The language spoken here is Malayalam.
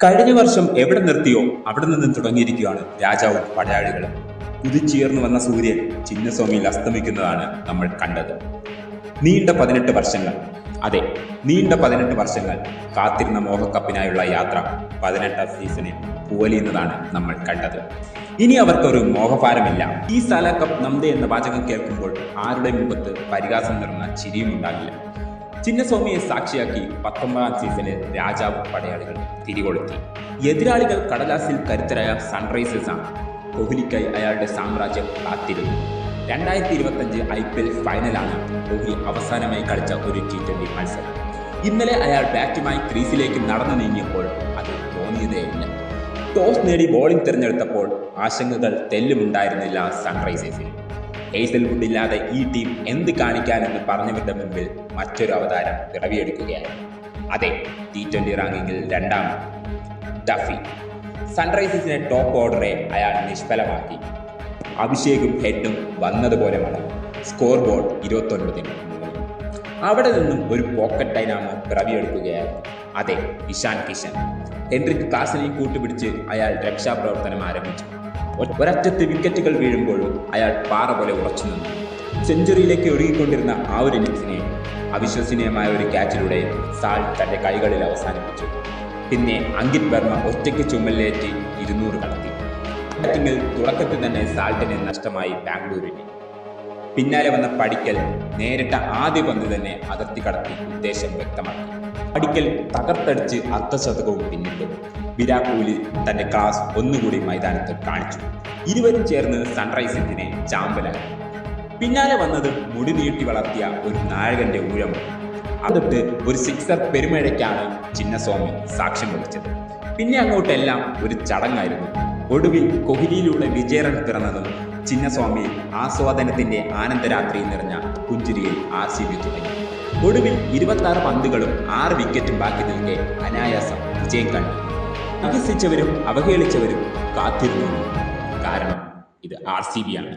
കഴിഞ്ഞ വർഷം എവിടെ നിർത്തിയോ അവിടെ നിന്നും തുടങ്ങിയിരിക്കുകയാണ് രാജാവും പടയാളികളും. കുതിച്ചുയർന്നു വന്ന സൂര്യൻ ചിന്നസ്വാമിയിൽ അസ്തമിക്കുന്നതാണ് നമ്മൾ കണ്ടത്. നീണ്ട 18 വർഷങ്ങൾ, അതെ, നീണ്ട 18 വർഷങ്ങൾ കാത്തിരുന്ന മോഹക്കപ്പിനായുള്ള യാത്ര 18ാം സീസണിൽ പൂവലിയുന്നതാണ് നമ്മൾ കണ്ടത്. ഇനി അവർക്കൊരു മോഹഭാരമില്ല. ഈ സാല കപ്പ് നംദേ എന്ന വാചകം കേൾക്കുമ്പോൾ ആരുടെ മുഖത്ത് പരിഹാസം നിറഞ്ഞ ചിരിയും ഉണ്ടാകില്ല. ചിന്നസ്വാമിയെ സാക്ഷിയാക്കി 19ാം സീസണിൽ രാജാവ് പടയാളികൾ തിരികൊളുത്തി. എതിരാളികൾ കടലാസിൽ കരുത്തരായ സൺറൈസേഴ്സ് ആണ്. കോഹ്ലിക്കായി അയാളുടെ സാമ്രാജ്യം കാത്തിരുന്നു. 2025 IPL ഫൈനലാണ് കോഹ്ലി അവസാനമായി കളിച്ച ഒരു T20 മത്സരം. ഇന്നലെ അയാൾ ബാറ്റുമായി ക്രീസിലേക്ക് നടന്നു നീങ്ങിയപ്പോൾ അത് തോന്നിയതേയില്ല. ടോസ് നേടി ബോളിംഗ് തിരഞ്ഞെടുത്തപ്പോൾ ആശങ്കകൾ തെല്ലുമുണ്ടായിരുന്നില്ല സൺറൈസേഴ്സിൽ. ഹേസൽവുഡ് ഇല്ലാതെ ഈ ടീം എന്ത് കാണിക്കാനെന്ന് പറഞ്ഞവരുടെ മുമ്പിൽ മറ്റൊരു അവതാരം പിറവിയെടുക്കുകയാണ്. അതെ, T20 റാങ്കിങ്ങിൽ 2ാം ഡഫി. സൺറൈസേഴ്സിന്റെ ടോപ്പ് ഓർഡറെ അയാൾ നിഷ്ഫലമാക്കി. അഭിഷേകും ഹെഡും വന്നതുപോലെ മടങ്ങി. Score board 29-3. അവിടെ നിന്നും ഒരു പോക്കറ്റ് ഡൈനാമോ പിറവിയെടുക്കുകയായിരുന്നു. അതെ, ഇഷാൻ കിഷൻ. ഹെൻറിക്ക് ക്ലാസിനെയും കൂട്ടുപിടിച്ച് അയാൾ രക്ഷാപ്രവർത്തനം ആരംഭിച്ചു. ഒരറ്റത്ത് വിക്കറ്റുകൾ വീഴുമ്പോഴും അയാൾ പാറ പോലെ ഉറച്ചു നിന്നു. സെഞ്ചുറിയിലേക്ക് ഒഴുകിക്കൊണ്ടിരുന്ന ആ ഒരു ഇന്നിംഗ്സിനെ അവിശ്വസനീയമായ ഒരു ക്യാച്ചിലൂടെ സാൾട്ട് തന്റെ കൈകളിൽ അവസാനിപ്പിച്ചു. പിന്നെ അങ്കിത് വർമ്മ ഒറ്റയ്ക്ക് ചുമലിലേറ്റി 200 കടത്തി. ബാറ്റിംഗിൽ തുടക്കത്തിൽ തന്നെ സാൾട്ടിന് നഷ്ടമായി ബാംഗ്ലൂരിന്. പിന്നാലെ വന്ന പടിക്കൽ നേരിട്ട ആദ്യ പന്ത് തന്നെ അതിർത്തി കടത്തി ഉദ്ദേശം വ്യക്തമാക്കി. പടിക്കൽ തകർത്തടിച്ച് അർദ്ധശതകവും പിന്നിട്ടു. വിരാട് കോഹ്ലി തന്റെ ക്ലാസ് ഒന്നുകൂടി മൈതാനത്ത് കാണിച്ചു. ഇരുവരും ചേർന്ന് സൺറൈസേഴ്സിനെ ചാമ്പലാക്കി. പിന്നാലെ വന്നത് മുടി നീട്ടി വളർത്തിയ ഒരു നായകന്റെ ഊഴം. അതിട്ട് ഒരു സിക്സർ പെരുമഴയ്ക്കാണ് ചിന്നസ്വാമി സാക്ഷ്യം വഹിച്ചത്. പിന്നെ അങ്ങോട്ടെല്ലാം ഒരു ചടങ്ങായിരുന്നു. ഒടുവിൽ കോഹ്ലിയിലൂടെ വിജയറൺ പിറന്നതും ചിന്നസ്വാമിയിൽ ആസ്വാദനത്തിന്റെ ആനന്ദരാത്രിയിൽ നിറഞ്ഞ പുഞ്ചിരിയിൽ RCB തുടങ്ങി. ഒടുവിൽ 26 പന്തുകളും 6 വിക്കറ്റും ബാക്കി നിൽക്കെ അനായാസം വിജയം കണ്ടു. അഭ്യസിച്ചവരും അവഹേളിച്ചവരും കാത്തിരുന്നു. കാരണം ഇത് RCB ആണ്.